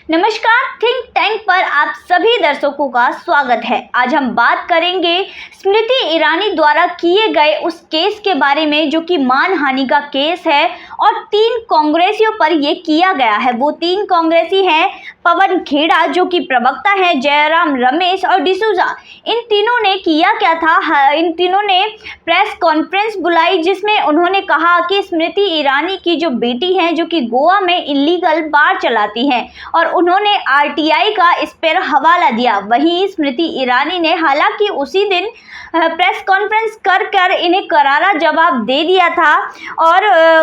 नमस्कार, think tank पर आप सभी दर्शकों का स्वागत है। आज हम बात करेंगे स्मृति ईरानी द्वारा किए गए उस केस के बारे में जो कि मानहानि का केस है और 3 कांग्रेसियों पर ये किया गया है। वो 3 कांग्रेसी हैं पवन खेड़ा जो कि प्रवक्ता हैं, जयराम रमेश और डिसूजा। इन तीनों ने किया क्या था, इन तीनों ने प्रेस कॉन्फ्रेंस बुलाई जिसमें उन्होंने कहा कि स्मृति ईरानी की जो बेटी हैं जो कि गोवा में इलीगल बार चलाती हैं और उन्होंने आरटीआई का इस पर हवाला दिया। वहीं स्मृति ईरानी ने हालांकि उसी दिन प्रेस कॉन्फ्रेंस कर इन्हें करारा जवाब दे दिया था और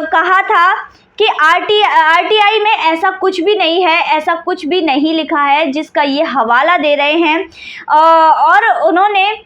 कहा था कि आरटीआई में ऐसा कुछ भी नहीं है, ऐसा कुछ भी नहीं लिखा है जिसका ये हवाला दे रहे हैं। और उन्होंने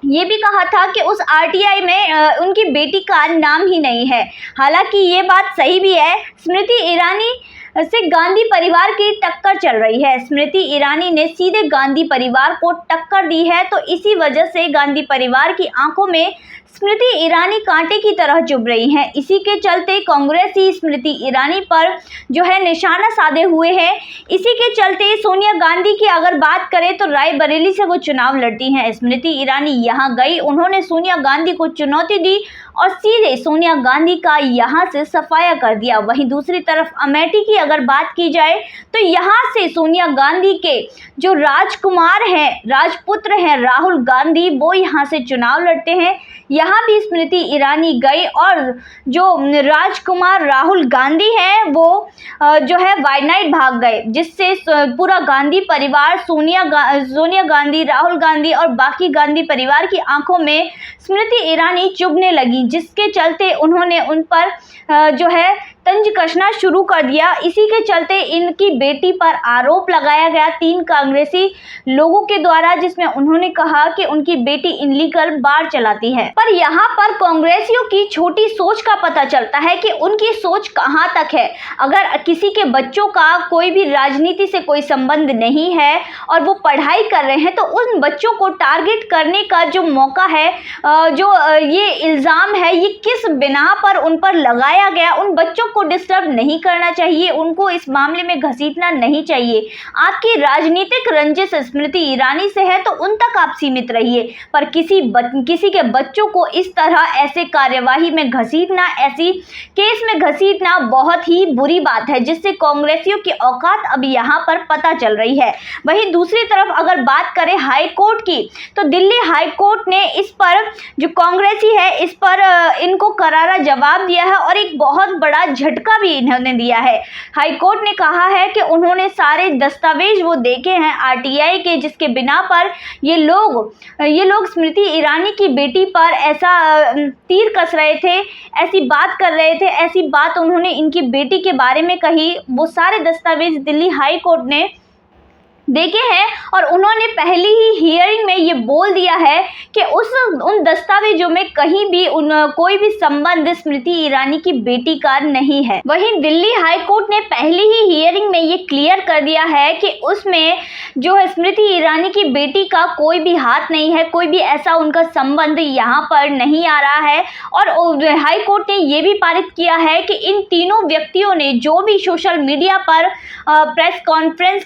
ये भी कहा था कि उस आरटीआई में उनकी बेटी का नाम ही नहीं है। हालांकि ये बात सही भी है। स्मृति ईरानी से गांधी परिवार की टक्कर चल रही है। स्मृति ईरानी ने सीधे गांधी परिवार को टक्कर दी है, तो इसी वजह से गांधी परिवार की आंखों में स्मृति ईरानी कांटे की तरह चुभ रही हैं। इसी के चलते कांग्रेस ही स्मृति ईरानी पर जो है निशाना साधे हुए हैं। इसी के चलते सोनिया गांधी की अगर बात करें तो रायबरेली से वो चुनाव लड़ती हैं। स्मृति ईरानी यहां गई, उन्होंने सोनिया गांधी को चुनौती दी और सीधे सोनिया गांधी का यहां से सफाया कर दिया। वहीं दूसरी तरफ अमेठी की अगर बात की जाए तो यहां से सोनिया गांधी के जो राजकुमार हैं, राजपुत्र हैं राहुल गांधी, वो यहां से चुनाव लड़ते हैं। यहाँ भी स्मृति ईरानी गई और जो राजकुमार राहुल गांधी हैं वो जो है वायनाड भाग गए, जिससे पूरा गांधी परिवार सोनिया गांधी, राहुल गांधी और बाकी गांधी परिवार की आंखों में स्मृति ईरानी चुभने लगी, जिसके चलते उन्होंने उन पर जो है तंज कसना शुरू कर दिया। इसी के चलते इनकी बेटी पर आरोप लगाया गया 3 कांग्रेसी लोगों के द्वारा, जिसमें उन्होंने कहा कि उनकी बेटी इनलीगल बार चलाती है। पर यहाँ पर कांग्रेसियों की छोटी सोच का पता चलता है कि उनकी सोच कहाँ तक है। अगर किसी के बच्चों का कोई भी राजनीति से कोई संबंध नहीं है और वो पढ़ाई कर रहे हैं तो उन बच्चों को टारगेट करने का जो मौका है, जो ये इल्ज़ाम है, ये किस बिना पर उन पर लगाया गया। उन बच्चों को डिस्टर्ब नहीं करना चाहिए, उनको इस मामले में घसीटना नहीं चाहिए। आपकी राजनीतिक रंजिश स्मृति ईरानी से है तो उन तक आप सीमित रहिए, पर किसी के बच्चों को इस तरह ऐसे कार्यवाही में घसीटना, ऐसी केस में घसीटना बहुत ही बुरी बात है, जिससे कांग्रेसियों की औकात अब यहाँ पर पता चल रही है। वहीं दूसरी तरफ अगर बात करें हाई कोर्ट की, तो दिल्ली हाई कोर्ट ने इस पर जो कांग्रेसी है इस पर इनको करारा जवाब दिया है और एक बहुत बड़ा झटका भी इन्होंने दिया है। हाई कोर्ट ने कहा है कि उन्होंने सारे दस्तावेज वो देखे हैं आरटीआई के, जिसके बिना पर ये लोग स्मृति ईरानी की बेटी पर ऐसा तीर कस रहे थे, ऐसी बात कर रहे थे, ऐसी बात उन्होंने इनकी बेटी के बारे में कही। वो सारे दस्तावेज दिल्ली हाई कोर्ट ने देखे हैं और उन्होंने पहली ही हियरिंग में ये बोल दिया है कि उन दस्तावेजों में कहीं भी कोई भी संबंध स्मृति ईरानी की बेटी का नहीं है। वहीं दिल्ली हाई कोर्ट ने पहली ही हियरिंग में ये क्लियर कर दिया है कि उसमें जो है स्मृति ईरानी की बेटी का कोई भी हाथ नहीं है, कोई भी ऐसा उनका संबंध यहाँ पर नहीं आ रहा है। और हाई कोर्ट ने ये भी पारित किया है कि इन तीनों व्यक्तियों ने जो भी सोशल मीडिया पर प्रेस कॉन्फ्रेंस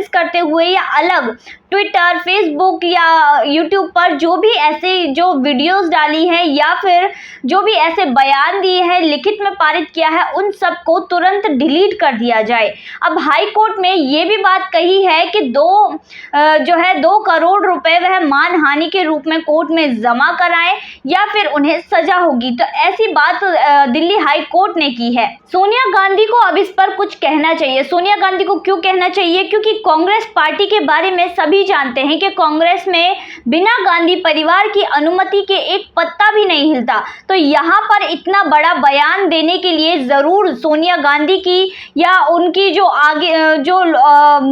करते हुए या अलग ट्विटर, फेसबुक या यूट्यूब पर जो भी ऐसे जो वीडियोस डाली हैं या फिर जो भी ऐसे बयान दिए हैं, लिखित में पारित किया है, उन सब को तुरंत डिलीट कर दिया जाए। अब हाई कोर्ट में ये भी बात कही है कि 2 करोड़ रुपए वह मानहानि के रूप में कोर्ट में जमा कराएं या फिर उन्हें सजा होगी। तो ऐसी बात दिल्ली हाई कोर्ट ने की है। सोनिया गांधी को अब इस पर कुछ कहना चाहिए। सोनिया गांधी को क्यों कहना चाहिए? क्योंकि कांग्रेस पार्टी के बारे में सभी जानते हैं कि कांग्रेस में बिना गांधी परिवार की अनुमति के एक पत्ता भी नहीं हिलता। तो यहाँ पर इतना बड़ा बयान देने के लिए जरूर सोनिया गांधी की या उनकी जो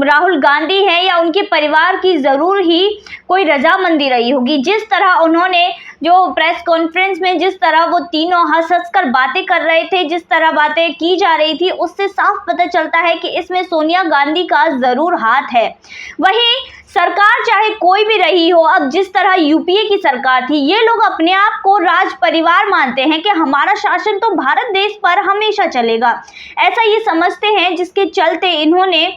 राहुल गांधी है या उनके परिवार की जरूर ही कोई रजामंदी रही होगी। जिस तरह उन्होंने जो प्रेस कॉन्फ्रेंस में जिस तरह वो तीनों हंस कर बातें कर रहे थे, जिस तरह बातें की जा रही थी, उससे साफ पता चलता है कि इसमें सोनिया गांधी का ज़रूर हाथ है। वहीं सरकार चाहे कोई भी रही हो, अब जिस तरह यूपीए की सरकार थी, ये लोग अपने आप को राज परिवार मानते हैं कि हमारा शासन तो भारत देश पर हमेशा चलेगा, ऐसा ये समझते हैं, जिसके चलते इन्होंने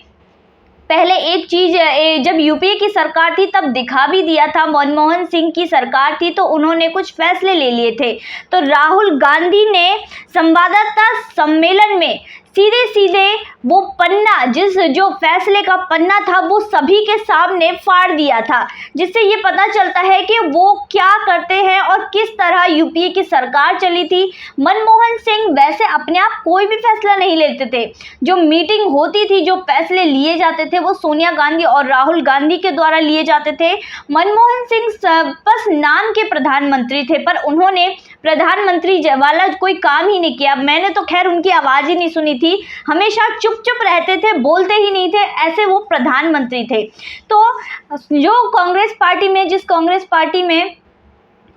पहले एक चीज जब यूपीए की सरकार थी तब दिखा भी दिया था। मनमोहन सिंह की सरकार थी तो उन्होंने कुछ फैसले ले लिए थे। तो राहुल गांधी ने संवाददाता सम्मेलन में सीधे सीधे वो पन्ना, जो फैसले का पन्ना था, वो सभी के सामने फाड़ दिया था, जिससे ये पता चलता है कि वो क्या करते हैं और किस तरह यूपीए की सरकार चली थी। मनमोहन सिंह वैसे अपने आप कोई भी फैसला नहीं लेते थे। जो मीटिंग होती थी, जो फैसले लिए जाते थे, वो सोनिया गांधी और राहुल गांधी के द्वारा लिए जाते थे। मनमोहन सिंह बस नाम के प्रधानमंत्री थे, पर उन्होंने प्रधानमंत्री वाला कोई काम ही नहीं किया। मैंने तो खैर उनकी आवाज़ ही नहीं सुनी थी, हमेशा चुप चुप रहते थे, बोलते ही नहीं थे, ऐसे वो प्रधानमंत्री थे। तो जो कांग्रेस पार्टी में, जिस कांग्रेस पार्टी में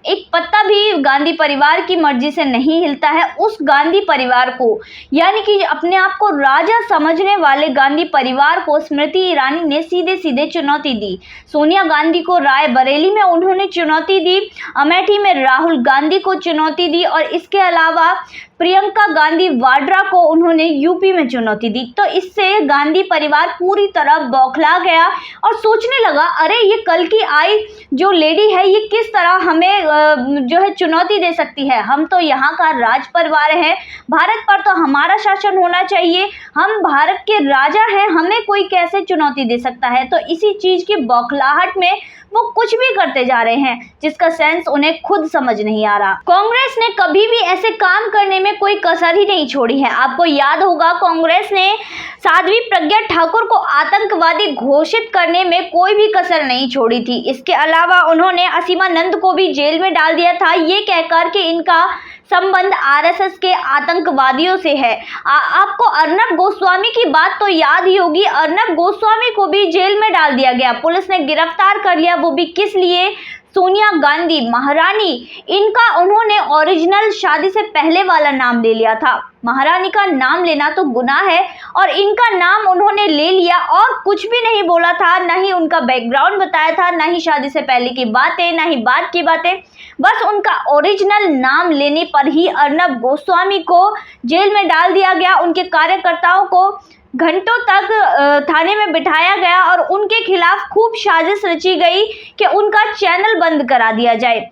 एक पत्ता भी गांधी परिवार की मर्जी से नहीं हिलता है, उस गांधी परिवार को, यानी कि अपने आप को राजा समझने वाले गांधी परिवार को स्मृति ईरानी ने सीधे सीधे चुनौती दी। सोनिया गांधी को रायबरेली में उन्होंने चुनौती दी, अमेठी में राहुल गांधी को चुनौती दी, और इसके अलावा प्रियंका गांधी वाड्रा को उन्होंने यूपी में चुनौती दी। तो इससे गांधी परिवार पूरी तरह बौखला गया और सोचने लगा, अरे ये कल की आई जो लेडी है, ये किस तरह हमें जो है चुनौती दे सकती है। हम तो यहाँ का राज परिवार है, भारत पर तो हमारा शासन होना चाहिए, हम भारत के राजा हैं, हमें कोई कैसे चुनौती दे सकता है। तो इसी चीज की बौखलाहट में वो कुछ भी करते जा रहे हैं, जिसका सेंस उन्हें खुद समझ नहीं आ रहा। कांग्रेस ने कभी भी ऐसे काम करने में कोई कसर ही नहीं छोड़ी है। आपको याद होगा, कांग्रेस ने साध्वी प्रज्ञा ठाकुर को आतंकवादी घोषित करने में कोई भी कसर नहीं छोड़ी थी। इसके अलावा उन्होंने असीमानंद को भी जेल में डाल दिया था, ये कहकर कि इनका संबंध आरएसएस के आतंकवादियों से है। आपको अर्नब गोस्वामी की बात तो याद ही होगी, अर्नब गोस्वामी को भी जेल में डाल दिया गया, पुलिस ने गिरफ्तार कर लिया, वो भी किस लिए? सोनिया गांधी महारानी, इनका उन्होंने ओरिजिनल शादी से पहले वाला नाम ले लिया था। महारानी का नाम लेना तो गुनाह है, और इनका नाम उन्होंने ले लिया और कुछ भी नहीं बोला था, ना ही उनका बैकग्राउंड बताया था, ना ही शादी से पहले की बातें, ना ही बाद की बातें। बस उनका ओरिजिनल नाम लेने पर ही अर्नब गोस्वामी को जेल में डाल दिया गया। उनके कार्यकर्ताओं को घंटों तक थाने में बिठाया गया और उनके खिलाफ खूब साजिश रची गई कि उनका चैनल बंद करा दिया जाए।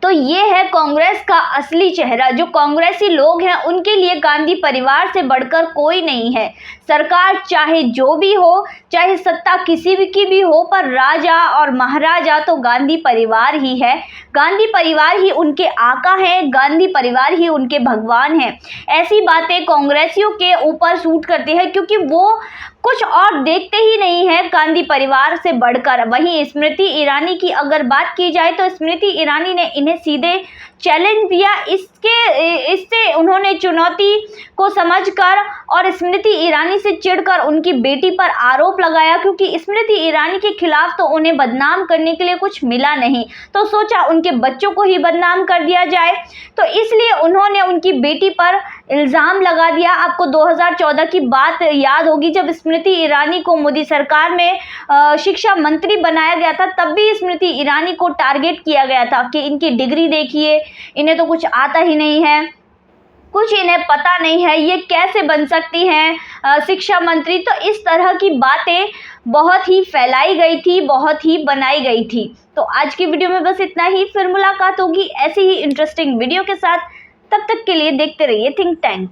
तो ये है कांग्रेस का असली चेहरा। जो कांग्रेसी लोग हैं, उनके लिए गांधी परिवार से बढ़कर कोई नहीं है। सरकार चाहे जो भी हो, चाहे सत्ता किसी भी की भी हो, पर राजा और महाराजा तो गांधी परिवार ही है। गांधी परिवार ही उनके आका हैं, गांधी परिवार ही उनके भगवान हैं। ऐसी बातें कांग्रेसियों के ऊपर सूट करती है, क्योंकि वो कुछ और देखते ही नहीं है गांधी परिवार से बढ़कर। वहीं स्मृति ईरानी की अगर बात की जाए, तो स्मृति ईरानी ने इन्हें सीधे चैलेंज दिया। इससे उन्होंने चुनौती को समझकर और स्मृति ईरानी से चिढ़कर उनकी बेटी पर आरोप लगाया, क्योंकि स्मृति ईरानी के खिलाफ तो उन्हें बदनाम करने के लिए कुछ मिला नहीं, तो सोचा उनके बच्चों को ही बदनाम कर दिया जाए। तो इसलिए उन्होंने उनकी बेटी पर इल्ज़ाम लगा दिया। आपको 2014 की बात याद होगी, जब स्मृति ईरानी को मोदी सरकार में शिक्षा मंत्री बनाया गया था, तब भी स्मृति ईरानी को टारगेट किया गया था कि इनकी डिग्री देखिए, इन्हें तो कुछ आता ही नहीं है, कुछ इन्हें पता नहीं है, ये कैसे बन सकती हैं शिक्षा मंत्री। तो इस तरह की बातें बहुत ही फैलाई गई थी, बहुत ही बनाई गई थी। तो आज की वीडियो में बस इतना ही, फिर मुलाकात होगी ऐसी ही इंटरेस्टिंग वीडियो के साथ। तब तक के लिए देखते रहिए थिंक टैंक।